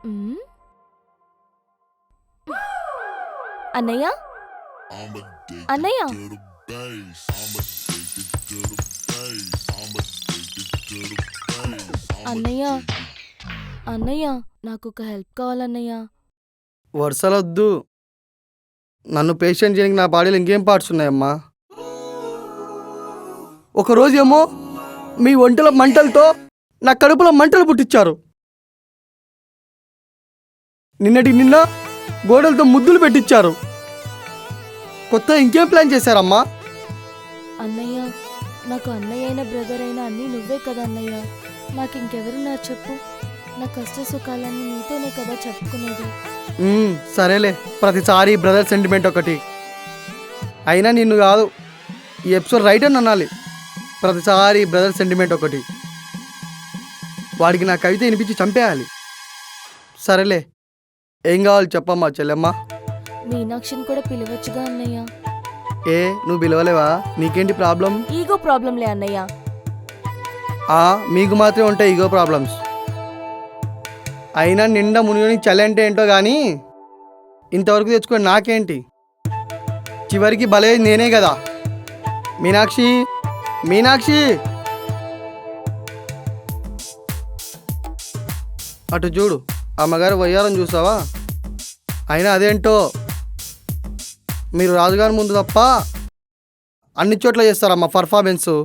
హ్మ్. అన్నయ్య అన్నయ్య అన్నయ్య అన్నయ్య నాకొక హెల్ప్ కావాలన్నయ్య. వరుసలొద్దు. నన్ను పేషెంట్ చేయడానికి నా బాడీలో ఇంకేం పార్ట్స్ ఉన్నాయమ్మా? ఒకరోజేమో మీ ఒంటెల మంటలతో నా కడుపులో మంటలు పుట్టించారు. నిన్న గోడలతో ముద్దులు పెట్టించారు. కొత్త ఇంకేం ప్లాన్ చేశారమ్మా? అన్నయ్య నాకు అన్నయ్య అయిన బ్రదర్ అయినా అన్నీ నువ్వే కదా అన్నయ్య. నాకు ఇంకెవరున్నారు చెప్పు. నా కష్ట సుఖాలన్నీ నీతోనే కదా చెప్పుకునేది. సరేలే, ప్రతిసారి బ్రదర్ సెంటిమెంట్ ఒకటి. అయినా నిన్ను కాదు, ఈ ఎపిసోడ్ రైట్ అని అనాలి. ప్రతిసారి బ్రదర్ సెంటిమెంట్ ఒకటి. వాడికి నా కవిత వినిపించి చంపేయాలి. సరేలే, ఏం కావాలి చెప్పమ్మా చెల్లెమ్మ. మీనాక్షిని కూడా పిలవచ్చుగా అన్నయ్య. ఏ నువ్వు పిలవలేవా? నీకేంటి ప్రాబ్లం? ఈగో ప్రాబ్లంలే అన్నయ్య. మీకు మాత్రమే ఉంటాయి ఈగో ప్రాబ్లమ్స్. అయినా నిండా మునిగి చలి అంటే ఏంటో కానీ ఇంతవరకు తెచ్చుకొని నాకేంటి? చివరికి భలే నేనే కదా. మీనాక్షి, మీనాక్షి, అటు చూడు, అమ్మగారు వయ్యాలని చూసావా? అయినా అదేంటో, మీరు రాజుగారి ముందు తప్ప అన్ని చోట్ల చేస్తారమ్మా పర్ఫార్మెన్సు.